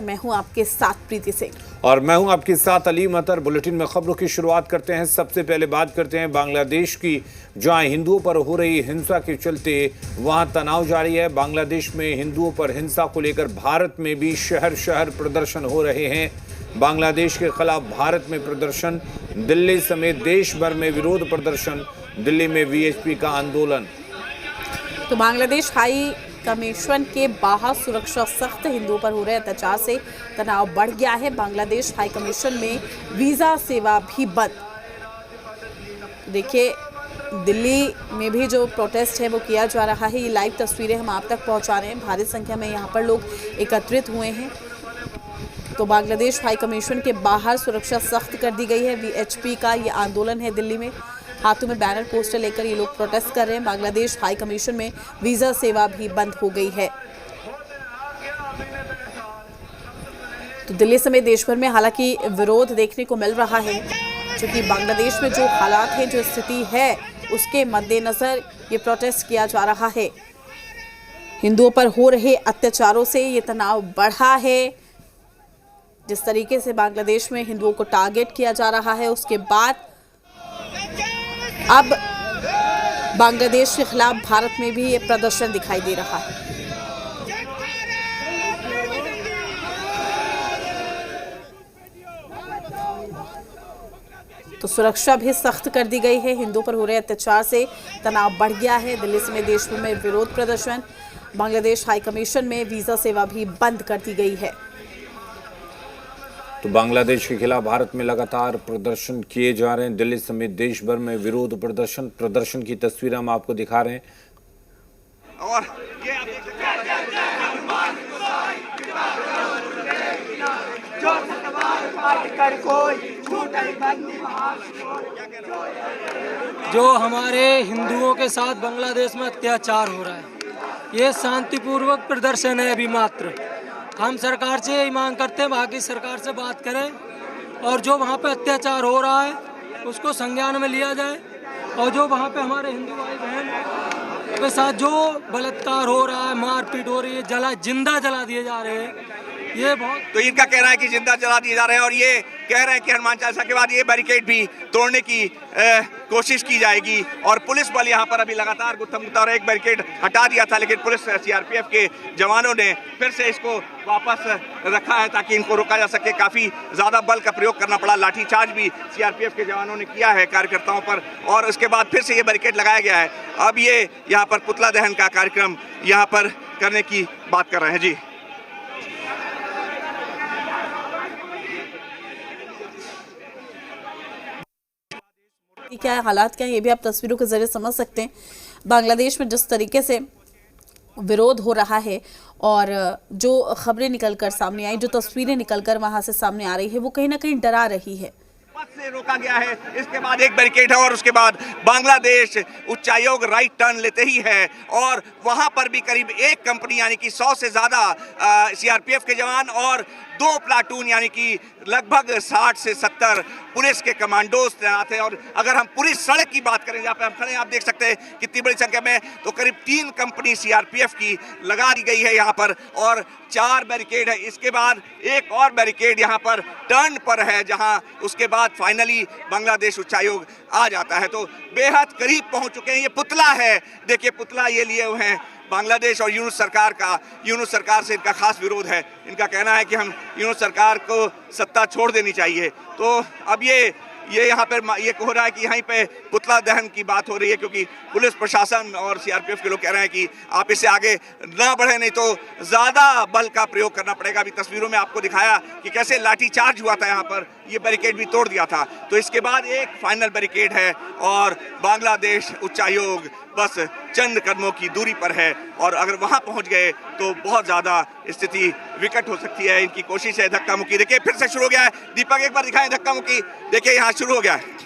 मैं हूं आपके साथ प्रीति सिंह और मैं हूं आपके साथ अलीम अतर। बुलेटिन में खबरों की शुरुआत करते हैं। सबसे पहले बात करते हैं बांग्लादेश की, जहां हिंदुओं पर हो रही हिंसा के चलते वहां तनाव जारी है। बांग्लादेश में हिंदुओं पर हिंसा को लेकर भारत में भी शहर शहर प्रदर्शन हो रहे हैं। बांग्लादेश के खिलाफ भारत में प्रदर्शन, दिल्ली समेत देश भर में विरोध प्रदर्शन, दिल्ली में वीएचपी का आंदोलन। तो बांग्लादेश हाई कमीशन के बाहर सुरक्षा सख्त, हिंदुओं पर हो रहे अत्याचार से तनाव बढ़ गया है। बांग्लादेश हाई कमीशन में वीजा सेवा भी बंद। देखिए, दिल्ली में भी जो प्रोटेस्ट है वो किया जा रहा है। ये लाइव तस्वीरें हम आप तक पहुंचा रहे हैं। भारी संख्या में यहाँ पर लोग एकत्रित हुए हैं। तो बांग्लादेश हाई कमीशन के बाहर सुरक्षा सख्त कर दी गई है। वीएचपी का ये आंदोलन है। दिल्ली में हाथों में बैनर पोस्टर लेकर ये लोग प्रोटेस्ट कर रहे हैं। बांग्लादेश हाई कमीशन में वीजा सेवा भी बंद हो गई है। तो दिल्ली समेत देश भर में हालांकि विरोध देखने को मिल रहा है, क्योंकि बांग्लादेश में जो हालात है, जो स्थिति है, उसके मद्देनजर ये प्रोटेस्ट किया जा रहा है। हिंदुओं पर हो रहे अत्याचारों से ये तनाव बढ़ा है। जिस तरीके से बांग्लादेश में हिंदुओं को टारगेट किया जा रहा है, उसके बाद अब बांग्लादेश के खिलाफ भारत में भी ये प्रदर्शन दिखाई दे रहा है। तो सुरक्षा भी सख्त कर दी गई है। हिंदुओं पर हो रहे अत्याचार से तनाव बढ़ गया है। दिल्ली समेत देश भर में विरोध प्रदर्शन, बांग्लादेश हाई कमीशन में वीजा सेवा भी बंद कर दी गई है। तो बांग्लादेश के खिलाफ भारत में लगातार प्रदर्शन किए जा रहे हैं। दिल्ली समेत देश भर में विरोध प्रदर्शन की तस्वीर हम आपको दिखा रहे हैं। और ये जो हमारे हिंदुओं के साथ बांग्लादेश में अत्याचार हो रहा है, ये शांतिपूर्वक प्रदर्शन है। अभी मात्र हम सरकार से यही मांग करते हैं, वहाँ की सरकार से बात करें और जो वहाँ पे अत्याचार हो रहा है उसको संज्ञान में लिया जाए, और जो वहाँ पे हमारे हिंदू भाई बहन के साथ जो बलात्कार हो रहा है, मारपीट हो रही है, जिंदा जला दिए जा रहे हैं, ये बहुत। तो इनका कहना है कि जिंदा जला दिए जा रहे हैं और ये कह रहे हैं कि हनुमान चालीसा के बाद ये बैरिकेड भी तोड़ने की कोशिश की जाएगी। और पुलिस बल यहाँ पर अभी लगातार गुत्थम-गुत्ता, और एक बैरिकेड हटा दिया था, लेकिन पुलिस सीआरपीएफ के जवानों ने फिर से इसको वापस रखा है ताकि इनको रोका जा सके। काफ़ी ज़्यादा बल का प्रयोग करना पड़ा, लाठीचार्ज भी सीआरपीएफ के जवानों ने किया है कार्यकर्ताओं पर, और उसके बाद फिर से ये बैरिकेड लगाया गया है। अब ये यहाँ पर पुतला दहन का कार्यक्रम यहाँ पर करने की बात कर रहे हैं। जी, क्या है, हालात क्या है, ये भी आप तस्वीरों के जरिए समझ सकते हैं। बांग्लादेश में जिस तरीके से विरोध हो रहा है और जो खबरें निकलकर सामने आई, जो तस्वीरें निकलकर वहां से सामने आ रही है, वो कहीं ना कहीं डरा रही है। से रोका गया है, इसके बाद एक बैरिकेड है और उसके बाद बांग्लादेश उच्चायोग राइट टर्न लेते ही है, और वहां पर भी करीब एक कंपनी यानी कि 100 से ज्यादा सीआरपीएफ के जवान और 2 प्लाटून यानी कि लगभग 60 से 70 पुलिस के कमांडोज तैनात हैं। और अगर हम पूरी सड़क की बात करें जहाँ पे हम खड़े हैं, आप देख सकते हैं कितनी बड़ी संख्या में, तो करीब 3 कंपनी सीआरपीएफ की लगा दी गई है यहाँ पर, और 4 बैरिकेड है। इसके बाद एक और बैरिकेड यहाँ पर टर्न पर है, जहाँ उसके बाद फाइनली बांग्लादेश उच्चायोग आ जाता है। तो बेहद करीब पहुँच चुके हैं। ये पुतला है, देखिए पुतला ये लिए हुए हैं बांग्लादेश और यूनुस सरकार का। यूनुस सरकार से इनका खास विरोध है। इनका कहना है कि हम यूनुस सरकार को सत्ता छोड़ देनी चाहिए। तो अब ये यहाँ पर ये हो रहा है कि यहीं पे पुतला दहन की बात हो रही है, क्योंकि पुलिस प्रशासन और सीआरपीएफ के लोग कह रहे हैं कि आप इससे आगे ना बढ़े, नहीं तो ज़्यादा बल का प्रयोग करना पड़ेगा। अभी तस्वीरों में आपको दिखाया कि कैसे लाठीचार्ज हुआ था यहाँ पर, ये बैरिकेड भी तोड़ दिया था। तो इसके बाद एक फाइनल बैरिकेड है और बांग्लादेश उच्चायोग बस चंद कदमों की दूरी पर है, और अगर वहाँ पहुँच गए तो बहुत ज़्यादा स्थिति विकट हो सकती है। इनकी कोशिश है धक्का मुक्की, देखिए फिर से शुरू हो गया है। दीपक एक बार दिखाएं धक्का मुक्की, देखिए यहाँ शुरू हो गया है।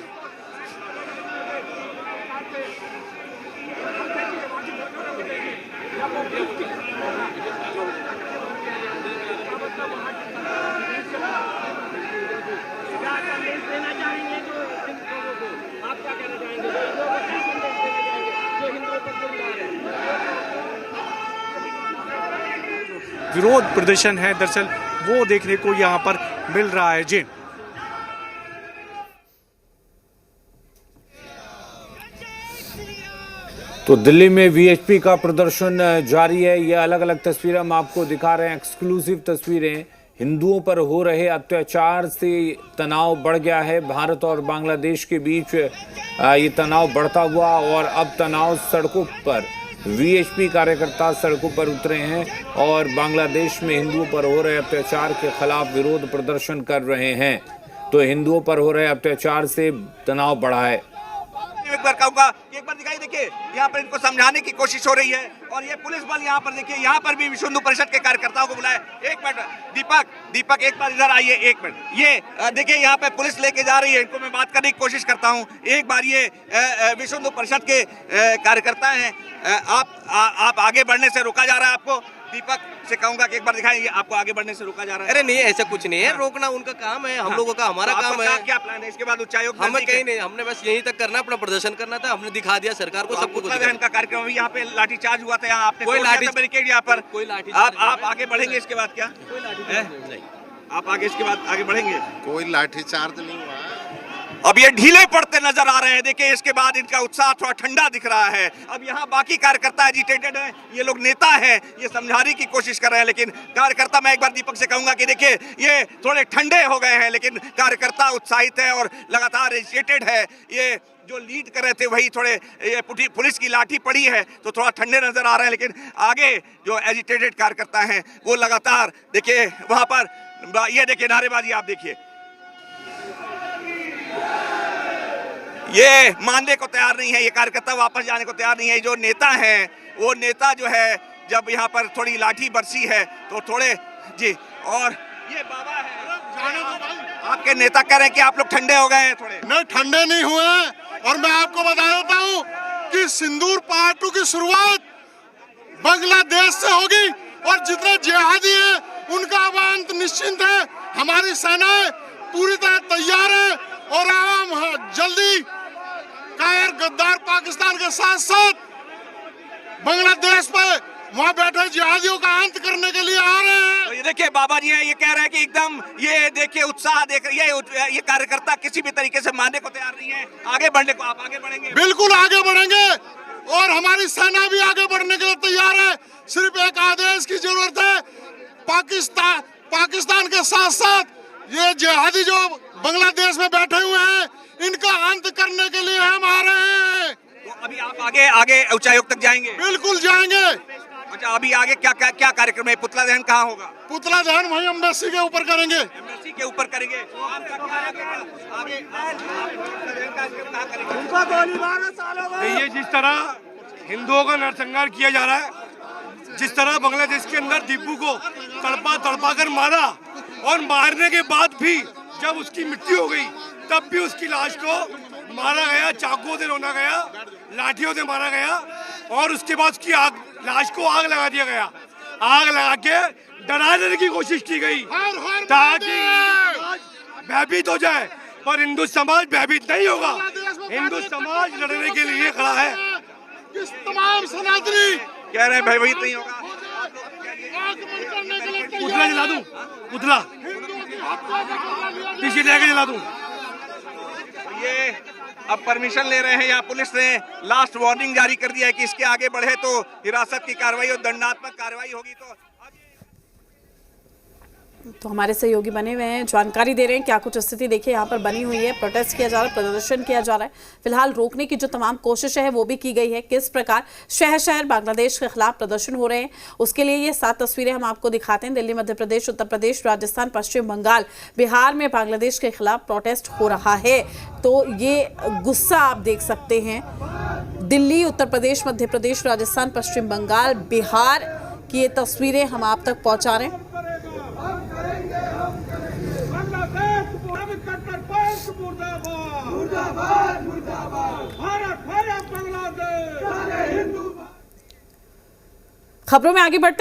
विरोध प्रदर्शन है, दरअसल वो देखने को यहाँ पर मिल रहा है। जी तो दिल्ली में वीएचपी का प्रदर्शन जारी है। ये अलग अलग तस्वीरें हम आपको दिखा रहे हैं, एक्सक्लूसिव तस्वीरें। हिंदुओं पर हो रहे अत्याचार से तनाव बढ़ गया है। भारत और बांग्लादेश के बीच ये तनाव बढ़ता हुआ और अब तनाव सड़कों पर, वीएचपी कार्यकर्ता सड़कों पर उतरे हैं और बांग्लादेश में हिंदुओं पर हो रहे अत्याचार के खिलाफ विरोध प्रदर्शन कर रहे हैं। तो हिंदुओं पर हो रहे अत्याचार से तनाव बढ़ा है। एक बार कहूंगा कि एक बार दिखाई, देखिए यहाँ पर इनको समझाने की कोशिश हो रही है और ये पुलिस बल यहाँ पर देखिए, यहाँ पर भी विश्व हिंदू परिषद के कार्यकर्ताओं को बुलाया। एक मिनट दीपक एक बार इधर आइए, एक मिनट। ये देखिए यहाँ पे पुलिस लेके जा रही है, इनको मैं बात करने की कोशिश करता हूँ। एक बार ये विश्व हिंदू परिषद के कार्यकर्ता हैं, आप आगे बढ़ने से रोका जा रहा है आपको। दीपक से कहूंगा कि एक बार दिखाएंगे, आपको आगे बढ़ने से रोका जा रहा है। अरे नहीं, ऐसा कुछ नहीं है, रोकना उनका काम है, हम लोगों का हमारा काम है। क्या प्लान है इसके बाद? उच्चायोग हमें कहीं नहीं, हमने बस यहीं तक करना, अपना प्रदर्शन करना था, हमने दिखा दिया सरकार को, सबको दहन का कार्यक्रम। यहाँ पे लाठीचार्ज हुआ था, यहाँ आपने कोई लाठी बैरिकेड यहाँ पर, कोई लाठी आप आगे बढ़ेंगे इसके बाद? क्या कोई लाठी नहीं, आप आगे इसके बाद आगे बढ़ेंगे? कोई लाठीचार्ज नहीं हुआ। अब ये ढीले पड़ते नजर आ रहे हैं। देखिए इसके बाद इनका उत्साह थोड़ा ठंडा दिख रहा है। अब यहाँ बाकी कार्यकर्ता एजिटेटेड हैं, ये लोग नेता हैं, ये समझाने की कोशिश कर रहे हैं, लेकिन कार्यकर्ता, मैं एक बार दीपक से कहूंगा कि देखिए ये थोड़े ठंडे हो गए हैं, लेकिन कार्यकर्ता उत्साहित है और लगातार एजिटेटेड है। ये जो लीड कर रहे थे वही थोड़े, ये पुलिस की लाठी पड़ी है तो थोड़ा ठंडे नजर आ रहे हैं, लेकिन आगे जो एजिटेटेड कार्यकर्ता हैं वो लगातार, देखिए वहां पर ये देखिए नारेबाजी, आप देखिए, ये मानने को तैयार नहीं है, ये कार्यकर्ता वापस जाने को तैयार नहीं है। जो नेता हैं, वो नेता जो है, जब यहाँ पर थोड़ी लाठी बरसी है तो थोड़े जी, और ये बाबा है, आपके नेता कह रहे हैं कि आप लोग ठंडे हो गए हैं थोड़े। नहीं, ठंडे नहीं हुए हैं। और मैं आपको बता देता हूँ कि सिंदूर पार्ट 2 की शुरुआत बांग्लादेश से होगी और जितने जिहादी हैं उनका अब अंत निश्चिंत है। हमारी सेनाएं पूरी तरह तैयार है और हम जल्दी कायर गद्दार पाकिस्तान के साथ साथ बांग्लादेश पे वहाँ बैठे जिहादियों का अंत करने के लिए आ रहे हैं। तो ये देखिए बाबा जी हैं, ये कह रहे हैं कि एकदम, ये देखिए उत्साह देख, ये कार्यकर्ता किसी भी तरीके से मानने को तैयार नहीं है आगे बढ़ने को। आप आगे बढ़ेंगे? बिल्कुल आगे बढ़ेंगे और हमारी सेना भी आगे बढ़ने के लिए तैयार है। सिर्फ एक आदेश की जरूरत है। पाकिस्तान के साथ साथ ये जिहादी जो बांग्लादेश में बैठे हुए हैं, इनका अंत करने के लिए हम आ रहे हैं। तो अभी आप आगे उच्चायोग तक जाएंगे? बिल्कुल जाएंगे। अच्छा, अभी आगे क्या कार्यक्रम है? पुतला दहन कहाँ होगा? पुतला दहन वही एम्बेसी के ऊपर करेंगे। एम्बेसी के ऊपर करेंगे। ये जिस तरह हिंदुओं का नरसंहार किया जा रहा है, जिस तरह बांग्लादेश के अंदर दीपू को तड़पा कर मारा और मारने के बाद भी जब उसकी मृत्यु हो गई तब भी उसकी लाश को मारा गया, चाकुओं से रोना गया, लाठियों से मारा गया और उसके बाद उसकी लाश को आग लगा दिया गया। आग लगा के डराने की कोशिश की गई ताकि भयभीत हो जाए, पर हिंदू समाज भयभीत नहीं होगा। हिंदू समाज लड़ने के लिए खड़ा है। इस तमाम सनातनी कह रहे हैं भयभीत नहीं होगा। पुतला जला दूं, पुतला पीछे लेके जला दूं। ये अब परमिशन ले रहे हैं, या पुलिस ने लास्ट वार्निंग जारी कर दिया है कि इसके आगे बढ़े तो हिरासत की कार्रवाई और दंडात्मक कार्रवाई होगी। तो हमारे सहयोगी बने हुए हैं, जानकारी दे रहे हैं क्या कुछ स्थिति देखिए यहाँ पर बनी हुई है। प्रोटेस्ट किया जा रहा है, प्रदर्शन किया जा रहा है। फिलहाल रोकने की जो तमाम कोशिश है वो भी की गई है। किस प्रकार शहर शहर बांग्लादेश के खिलाफ प्रदर्शन हो रहे हैं, उसके लिए ये 7 तस्वीरें हम आपको दिखाते हैं। दिल्ली, मध्य प्रदेश, उत्तर प्रदेश, राजस्थान, पश्चिम बंगाल, बिहार में बांग्लादेश के खिलाफ प्रोटेस्ट हो रहा है। तो ये गुस्सा आप देख सकते हैं। दिल्ली, उत्तर प्रदेश, मध्य प्रदेश, राजस्थान, पश्चिम बंगाल, बिहार की ये तस्वीरें हम आप तक पहुंचा रहे हैं। खबरों में आगे बढ़ते